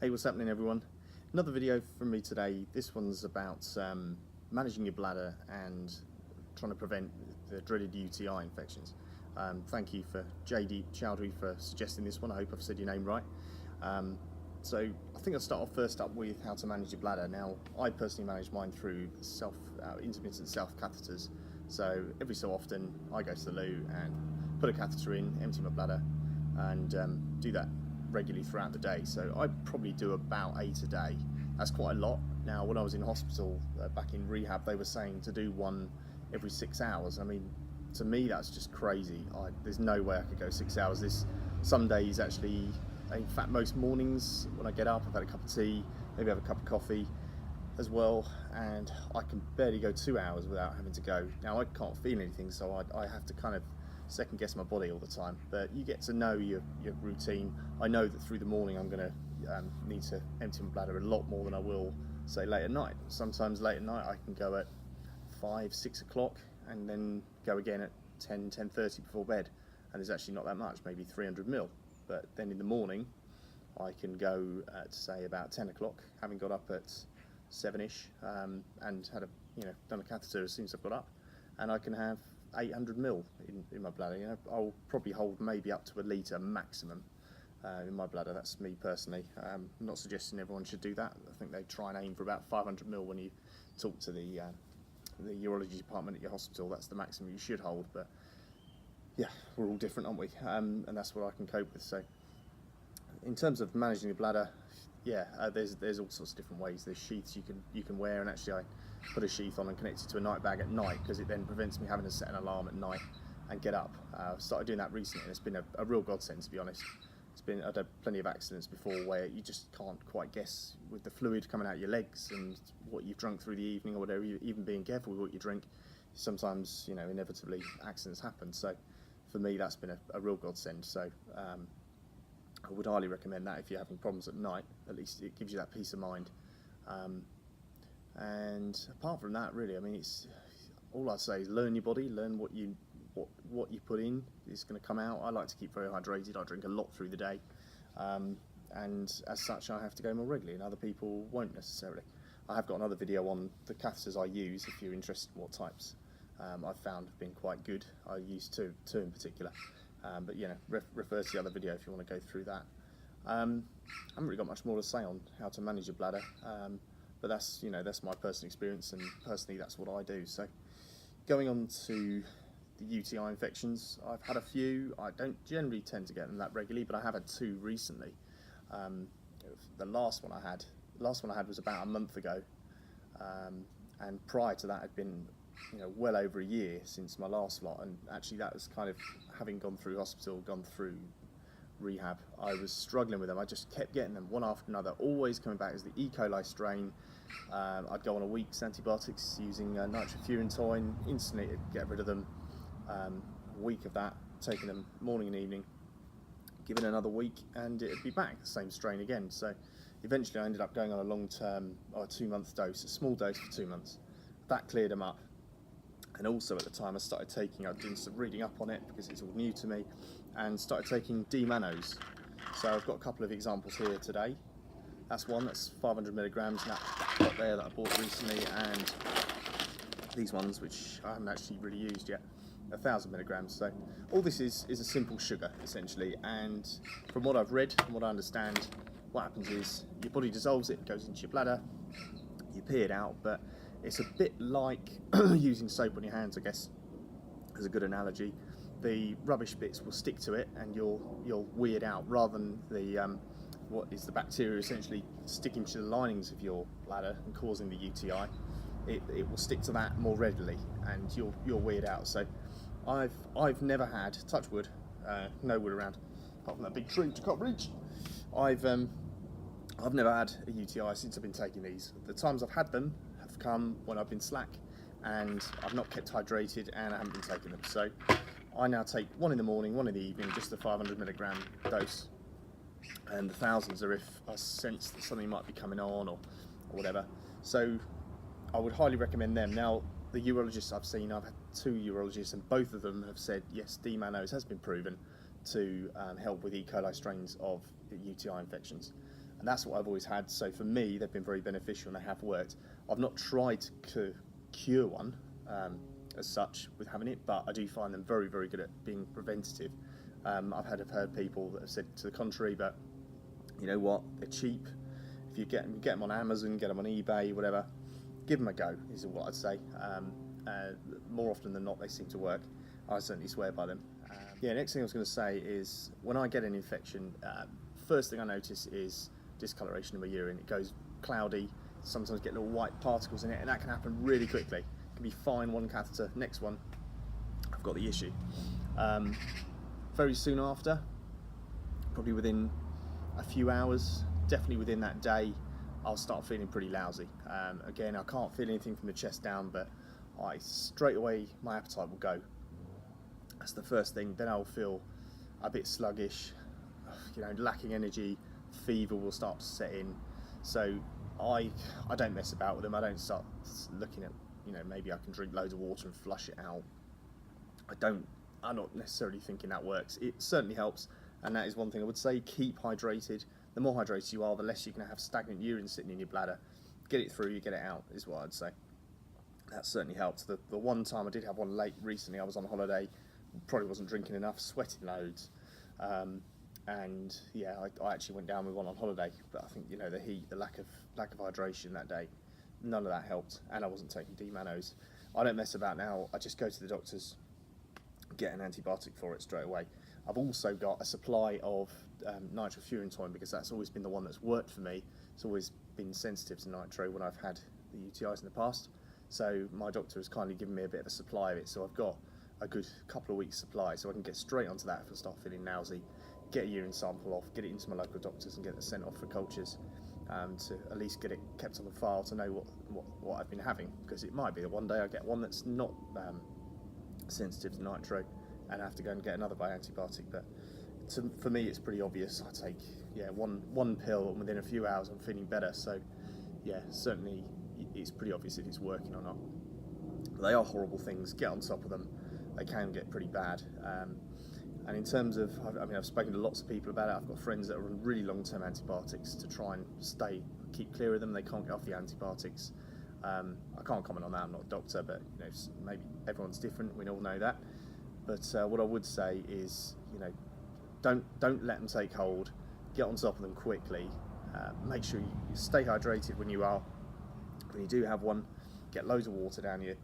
Hey, what's happening everyone? Another video from me today. This one's about managing your bladder and trying to prevent the dreaded UTI infections. Thank you for Jaydeep Chowdhry for suggesting this one. I hope I've said your name right. So I think I'll start off first up with how to manage your bladder. Now, I personally manage mine through intermittent self catheters. So every so often I go to the loo and put a catheter in, empty my bladder, and do that regularly throughout the day. So I probably do about 8 a day. That's quite a lot. Now, when I was in hospital back in rehab, they were saying to do one every 6 hours. I mean, to me that's just crazy. There's no way I could go 6 hours. Some days actually, in fact most mornings when I get up, I've had a cup of tea, maybe have a cup of coffee as well, and I can barely go 2 hours without having to go. Now I can't feel anything, so I have to kind of second guess my body all the time, but you get to know your routine. I know that through the morning I'm going to need to empty my bladder a lot more than I will, say, late at night. Sometimes late at night I can go at 5-6 o'clock and then go again at 10-10:30 before bed, and it's actually not that much, maybe 300 ml. But then in the morning I can go at, say, about 10 o'clock, having got up at 7ish, and had done a catheter as soon as I've got up, and I can have 800 ml in my bladder. I'll probably hold maybe up to a litre maximum in my bladder. That's me personally. I'm not suggesting everyone should do that. I think they try and aim for about 500 ml when you talk to the urology department at your hospital. That's the maximum you should hold, but yeah, we're all different, aren't we? And that's what I can cope with. So in terms of managing your bladder, yeah, there's all sorts of different ways. There's sheaths you can wear, and actually I put a sheath on and connect it to a night bag at night, because it then prevents me having to set an alarm at night and get up. I've started doing that recently, and it's been a real godsend, to be honest. I've had plenty of accidents before where you just can't quite guess, with the fluid coming out your legs and what you've drunk through the evening or whatever. Even being careful with what you drink, sometimes inevitably accidents happen. So for me that's been a real godsend. So I would highly recommend that if you're having problems at night. At least it gives you that peace of mind. And apart from that, really, I mean, it's all I say is learn your body, learn what you put in is going to come out. I like to keep very hydrated. I drink a lot through the day, and as such I have to go more regularly, and other people won't necessarily. I have got another video on the catheters I use if you're interested in what types I've found have been quite good. I use two in particular, but refer to the other video if you want to go through that. I haven't really got much more to say on how to manage your bladder, but that's my personal experience, and personally that's what I do. So going on to the UTI infections, I've had a few. I don't generally tend to get them that regularly, but I have had 2 recently. The last one I had was about a month ago, and prior to that had been well over a year since my last lot. And actually that was kind of, having gone through hospital, gone through rehab, I was struggling with them. I just kept getting them one after another, always coming back as the E. coli strain. I'd go on a week's antibiotics using nitrofurantoin, instantly it'd get rid of them. A week of that, taking them morning and evening, give it another week and it'd be back, the same strain again. So eventually I ended up going on a long-term, or a 2-month dose, a small dose for 2 months. That cleared them up. And also at the time I'd done some reading up on it because it's all new to me, and started taking D-manos. So I've got a couple of examples here today. That's one, that's 500 milligrams, and that pot there that I bought recently, and these ones, which I haven't actually really used yet, 1,000 milligrams. So all this is a simple sugar essentially, and from what I've read, from what I understand, what happens is your body dissolves it, goes into your bladder, you pee it out. But it's a bit like using soap on your hands, I guess, as a good analogy. The rubbish bits will stick to it and you'll weed out, rather than what is the bacteria essentially sticking to the linings of your bladder and causing the UTI. It will stick to that more readily and you'll weed out. So I've never had, touch wood, no wood around apart from that big tree which I can't reach, I've never had a UTI since I've been taking these. The times I've had them have come when I've been slack and I've not kept hydrated and I haven't been taking them. So I now take one in the morning, one in the evening, just the 500 milligram dose, and the thousands are if I sense that something might be coming on or whatever. So I would highly recommend them. Now, the urologists I've seen, I've had 2 urologists, and both of them have said yes, D-manos has been proven to help with E. coli strains of UTI infections. and that's what I've always had. So for me, they've been very beneficial and they have worked. I've not tried to cure one as such with having it, but I do find them very, very good at being preventative. I've heard people that have said to the contrary, but you know what, they're cheap. If you get them on Amazon, get them on eBay, whatever, give them a go, is what I'd say. More often than not, they seem to work. I certainly swear by them. Yeah, next thing I was going to say is when I get an infection, first thing I notice is discoloration in my urine. It goes cloudy, sometimes get little white particles in it, and that can happen really quickly. It can be fine, one catheter, next one, I've got the issue. Very soon after, probably within a few hours, definitely within that day, I'll start feeling pretty lousy. Again, I can't feel anything from the chest down, but straight away my appetite will go. That's the first thing. Then I'll feel a bit sluggish, lacking energy, fever will start to set in. So I don't mess about with them. I don't start looking at, maybe I can drink loads of water and flush it out. I'm not necessarily thinking that works. It certainly helps, and that is one thing I would say, keep hydrated. The more hydrated you are, the less you're going to have stagnant urine sitting in your bladder. Get it through, you get it out, is what I'd say. That certainly helps. The one time I did have one late recently, I was on holiday, probably wasn't drinking enough, sweating loads, and yeah, I actually went down with one on holiday, but I think the heat, the lack of hydration that day, none of that helped, and I wasn't taking D-manos. I don't mess about now. I just go to the doctors, get an antibiotic for it straight away. I've also got a supply of nitrofurantoin, because that's always been the one that's worked for me. It's always been sensitive to nitro when I've had the UTIs in the past. So my doctor has kindly given me a bit of a supply of it. So I've got a good couple of weeks supply, so I can get straight onto that if I start feeling lousy, get a urine sample off, get it into my local doctors and get it sent off for cultures, to at least get it kept on the file to know what I've been having, because it might be that one day I get one that's not sensitive to nitro and I have to go and get another antibiotic. But for me, it's pretty obvious. I take one pill, and within a few hours I'm feeling better. So yeah, certainly it's pretty obvious if it's working or not. But they are horrible things. Get on top of them. They can get pretty bad. And in terms of, I've spoken to lots of people about it. I've got friends that are on really long-term antibiotics to try and keep clear of them. They can't get off the antibiotics. I can't comment on that. I'm not a doctor, but maybe everyone's different. We all know that. But what I would say is, don't let them take hold. Get on top of them quickly. Make sure you stay hydrated when you do have one. Get loads of water down you.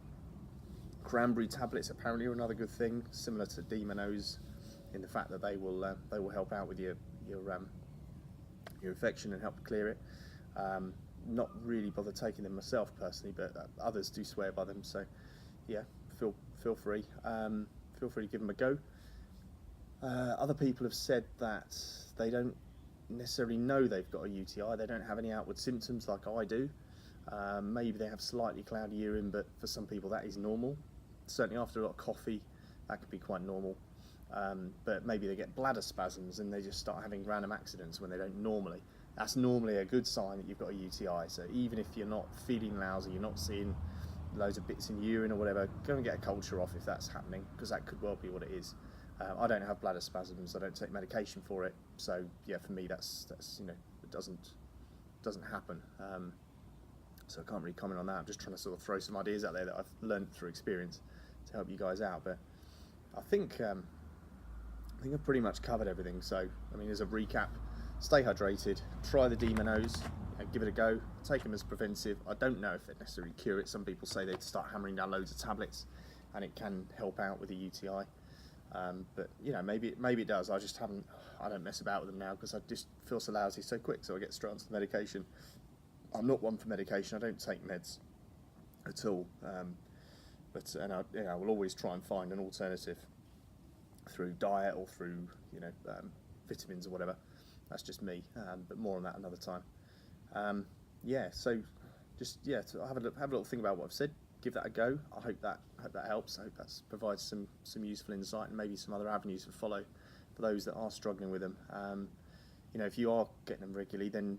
Cranberry tablets apparently are another good thing, similar to D-manos, in the fact that they will help out with your infection and help clear it. Not really bother taking them myself personally, but others do swear by them. So yeah, feel free. Feel free to give them a go. Other people have said that they don't necessarily know they've got a UTI. They don't have any outward symptoms like I do. Maybe they have slightly cloudy urine, but for some people that is normal. Certainly after a lot of coffee, that could be quite normal. But maybe they get bladder spasms and they just start having random accidents when they don't normally. That's normally a good sign that you've got a UTI. So even if you're not feeling lousy, you're not seeing loads of bits in urine or whatever, go and get a culture off if that's happening, because that could well be what it is. I don't have bladder spasms. I don't take medication for it. So yeah, for me that's it doesn't happen. So I can't really comment on that. I'm just trying to sort of throw some ideas out there that I've learned through experience to help you guys out. But I think I've pretty much covered everything. So as a recap, stay hydrated, try the D-manos, give it a go, take them as preventive. I don't know if they necessarily cure it. Some people say they'd start hammering down loads of tablets and it can help out with a UTI. But maybe it does. I don't mess about with them now because I just feel so lousy so quick, so I get straight onto the medication. I'm not one for medication. I don't take meds at all. But I will always try and find an alternative through diet or through vitamins or whatever. That's just me. But more on that another time. So just have a little think about what I've said. Give that a go. I hope that helps. I hope that provides some useful insight and maybe some other avenues to follow for those that are struggling with them. If you are getting them regularly, then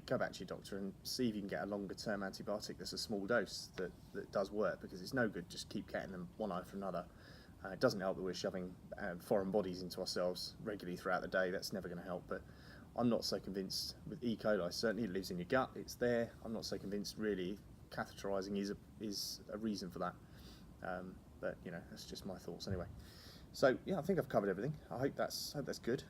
go back to your doctor and see if you can get a longer term antibiotic that's a small dose that does work, because it's no good just keep getting them one after another. It doesn't help that we're shoving foreign bodies into ourselves regularly throughout the day. That's never going to help. But I'm not so convinced with E. coli. Certainly, it lives in your gut. It's there. I'm not so convinced really catheterising is a reason for that. But you know, that's just my thoughts anyway. So yeah, I think I've covered everything. I hope that's good.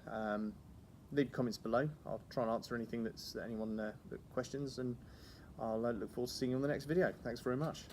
Leave comments below. I'll try and answer anything that anyone questions, and I'll look forward to seeing you on the next video. Thanks very much.